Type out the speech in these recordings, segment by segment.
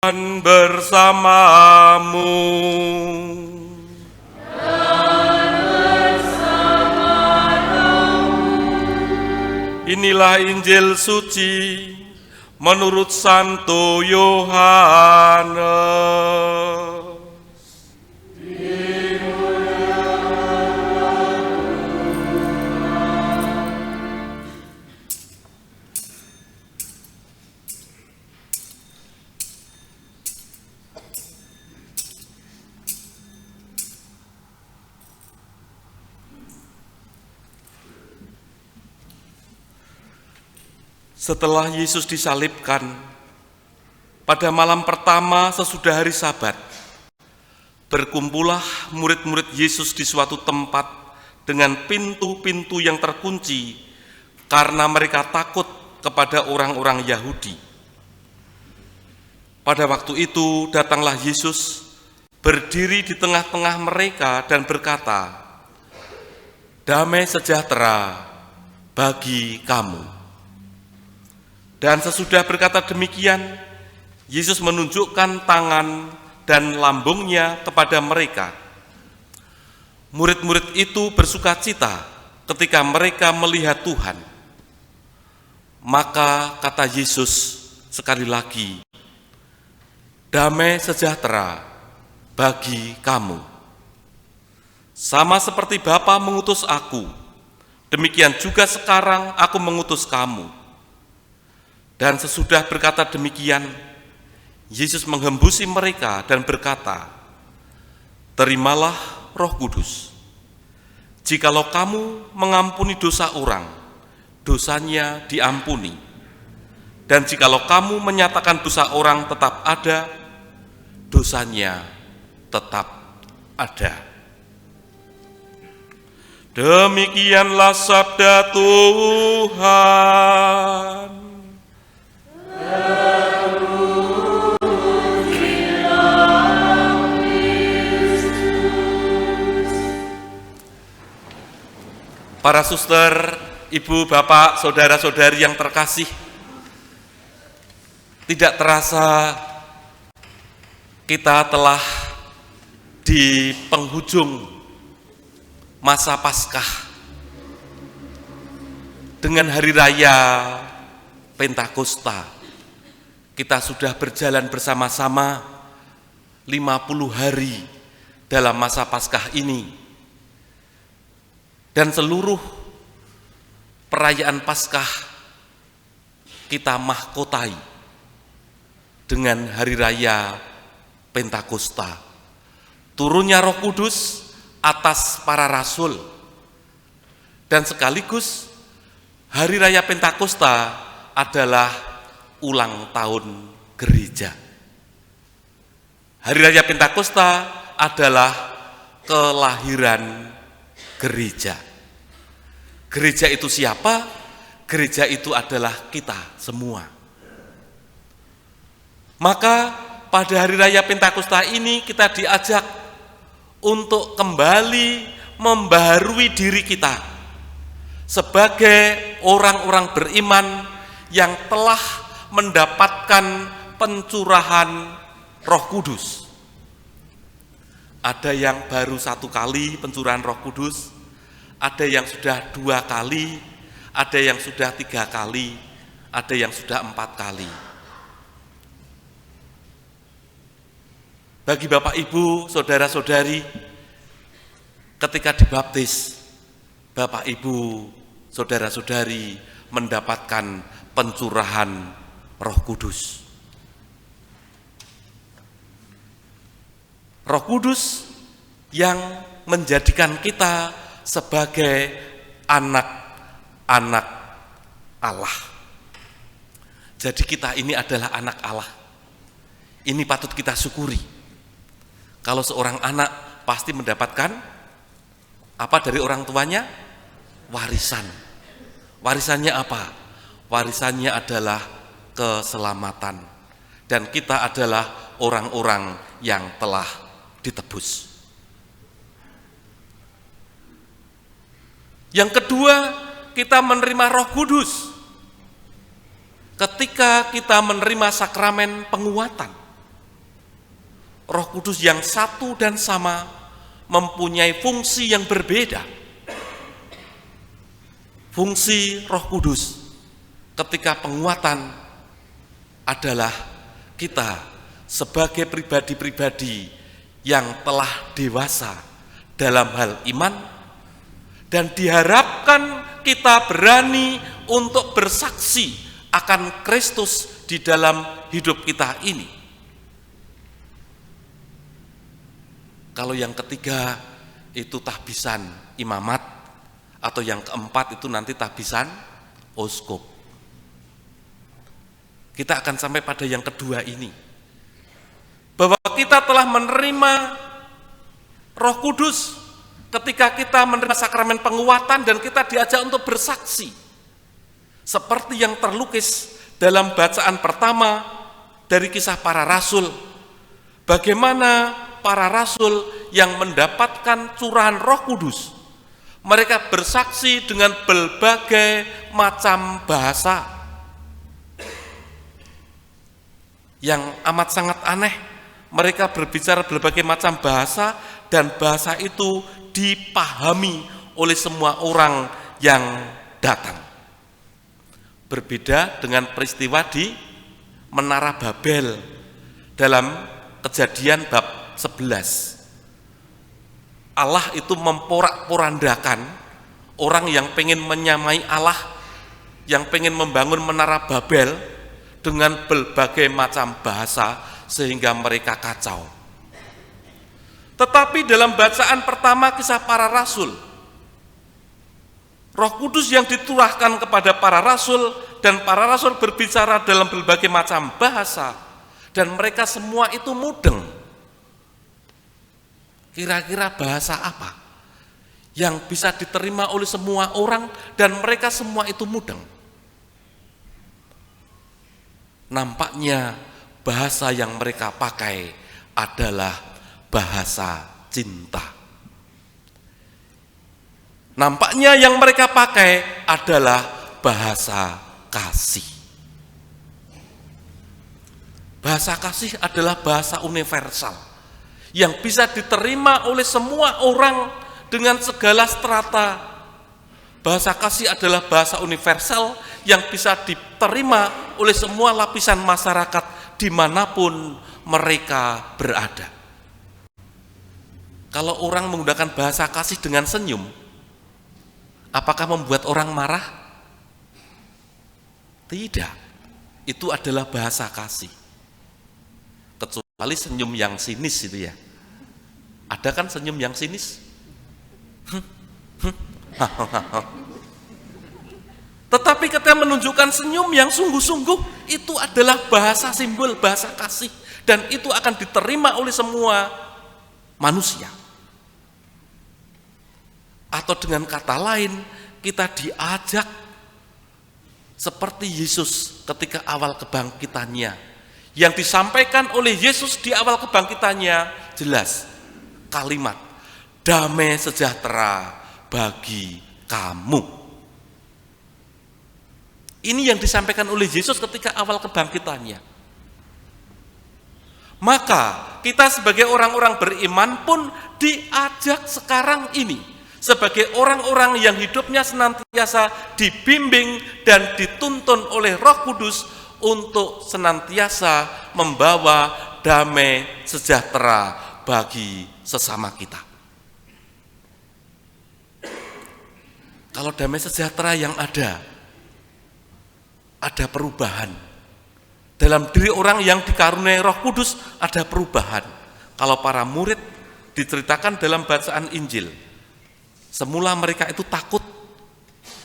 Tuhan bersamamu. Inilah Injil suci menurut Santo Yohanes. Setelah Yesus disalibkan, pada malam pertama sesudah hari Sabat, berkumpullah murid-murid Yesus di suatu tempat dengan pintu-pintu yang terkunci karena mereka takut kepada orang-orang Yahudi. Pada waktu itu datanglah Yesus berdiri di tengah-tengah mereka dan berkata, "Damai sejahtera bagi kamu." Dan sesudah berkata demikian, Yesus menunjukkan tangan dan lambungnya kepada mereka. Murid-murid itu bersukacita ketika mereka melihat Tuhan. Maka kata Yesus sekali lagi, "Damai sejahtera bagi kamu. Sama seperti Bapa mengutus aku, demikian juga sekarang aku mengutus kamu." Dan sesudah berkata demikian, Yesus menghembusi mereka dan berkata, "Terimalah Roh Kudus. Jikalau kamu mengampuni dosa orang, dosanya diampuni. Dan jikalau kamu menyatakan dosa orang tetap ada, dosanya tetap ada." Demikianlah sabda Tuhan. Para suster, ibu, bapak, saudara-saudari yang terkasih, tidak terasa kita telah di penghujung masa Paskah dengan hari raya Pentakosta. Kita sudah berjalan bersama-sama 50 hari dalam masa Paskah ini. Dan seluruh perayaan Paskah kita mahkotai dengan hari raya Pentakosta. Turunnya Roh Kudus atas para rasul. Dan sekaligus hari raya Pentakosta adalah ulang tahun gereja. Hari raya Pentakosta adalah kelahiran gereja. Gereja itu siapa? Gereja itu adalah kita semua. Maka pada hari raya Pentakosta ini kita diajak untuk kembali membaharui diri kita sebagai orang-orang beriman yang telah mendapatkan pencurahan Roh Kudus. Ada yang baru 1 kali pencurahan Roh Kudus, ada yang sudah 2 kali, ada yang sudah 3 kali, ada yang sudah 4 kali. Bagi Bapak Ibu, saudara-saudari, ketika dibaptis, Bapak Ibu, saudara-saudari mendapatkan pencurahan Roh Kudus. Roh Kudus yang menjadikan kita sebagai anak-anak Allah. Jadi kita ini adalah anak Allah. Ini patut kita syukuri. Kalau seorang anak pasti mendapatkan apa dari orang tuanya? Warisan. Warisannya apa? Warisannya adalah keselamatan. Dan kita adalah orang-orang yang telah ditebus. Yang kedua, kita menerima Roh Kudus ketika kita menerima sakramen penguatan. Roh Kudus yang satu dan sama mempunyai fungsi yang berbeda. Fungsi Roh Kudus ketika penguatan adalah kita sebagai pribadi-pribadi yang telah dewasa dalam hal iman, dan diharapkan kita berani untuk bersaksi akan Kristus di dalam hidup kita ini. Kalau yang ketiga itu tahbisan imamat, atau yang keempat itu nanti tahbisan uskup. Kita akan sampai pada yang kedua ini, bahwa kita telah menerima Roh Kudus ketika kita menerima sakramen penguatan dan kita diajak untuk bersaksi. Seperti yang terlukis dalam bacaan pertama dari Kisah Para Rasul, bagaimana para rasul yang mendapatkan curahan Roh Kudus, mereka bersaksi dengan berbagai macam bahasa yang amat sangat aneh. Mereka berbicara berbagai macam bahasa, dan bahasa itu dipahami oleh semua orang yang datang. Berbeda dengan peristiwa di Menara Babel dalam Kejadian bab 11. Allah itu memporak-porandakan orang yang pengen menyamai Allah, yang pengen membangun Menara Babel dengan berbagai macam bahasa sehingga mereka kacau. Tetapi dalam bacaan pertama Kisah Para Rasul, Roh Kudus yang diturahkan kepada para rasul, dan para rasul berbicara dalam berbagai macam bahasa, dan mereka semua itu mudeng. Kira-kira bahasa apa yang bisa diterima oleh semua orang dan mereka semua itu mudeng? Nampaknya bahasa yang mereka pakai adalah bahasa cinta. Nampaknya yang mereka pakai adalah bahasa kasih. Bahasa kasih adalah bahasa universal yang bisa diterima oleh semua orang dengan segala strata. Bahasa kasih adalah bahasa universal yang bisa diterima oleh semua lapisan masyarakat dimanapun mereka berada. Kalau orang menggunakan bahasa kasih dengan senyum, apakah membuat orang marah? Tidak. Itu adalah bahasa kasih. Kecuali senyum yang sinis itu ya. Ada kan senyum yang sinis? Tetapi ketika menunjukkan senyum yang sungguh-sungguh, itu adalah bahasa simbol, bahasa kasih, dan itu akan diterima oleh semua manusia. Atau dengan kata lain, kita diajak seperti Yesus ketika awal kebangkitannya. Yang disampaikan oleh Yesus di awal kebangkitannya jelas, kalimat damai sejahtera bagi kamu. Ini yang disampaikan oleh Yesus ketika awal kebangkitannya. Maka kita sebagai orang-orang beriman pun diajak sekarang ini, sebagai orang-orang yang hidupnya senantiasa dibimbing dan dituntun oleh Roh Kudus untuk senantiasa membawa damai sejahtera bagi sesama kita. Kalau damai sejahtera yang ada perubahan. Dalam diri orang yang dikaruniai Roh Kudus ada perubahan. Kalau para murid diceritakan dalam bacaan Injil, semula mereka itu takut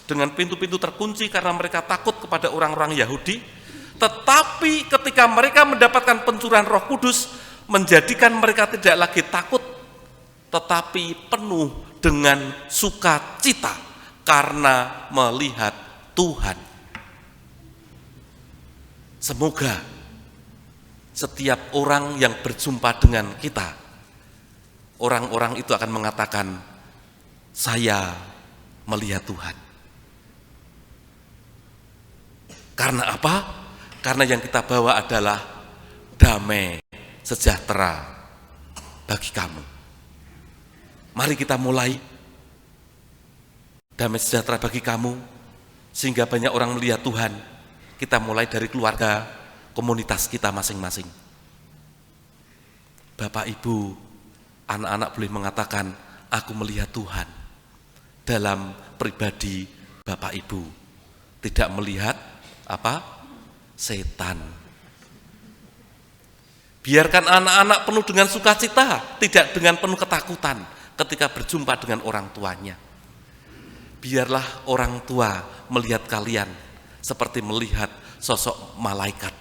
dengan pintu-pintu terkunci karena mereka takut kepada orang-orang Yahudi. Tetapi ketika mereka mendapatkan pencurahan Roh Kudus, menjadikan mereka tidak lagi takut, tetapi penuh dengan sukacita karena melihat Tuhan. Semoga setiap orang yang berjumpa dengan kita, orang-orang itu akan mengatakan, saya melihat Tuhan. Karena apa? Karena yang kita bawa adalah damai sejahtera bagi kamu. Mari kita mulai damai sejahtera bagi kamu, sehingga banyak orang melihat Tuhan. Kita mulai dari keluarga, komunitas kita masing-masing. Bapak Ibu, anak-anak boleh mengatakan, aku melihat Tuhan dalam pribadi Bapak Ibu. Tidak melihat setan. Biarkan anak-anak penuh dengan sukacita, tidak dengan penuh ketakutan ketika berjumpa dengan orang tuanya. Biarlah orang tua melihat kalian seperti melihat sosok malaikat,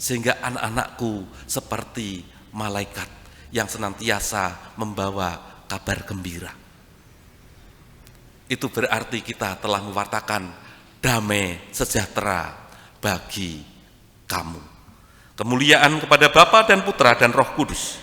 sehingga anak-anakku seperti malaikat yang senantiasa membawa kabar gembira. Itu berarti kita telah mewartakan damai sejahtera bagi kamu. Kemuliaan kepada Bapa dan Putra dan Roh Kudus,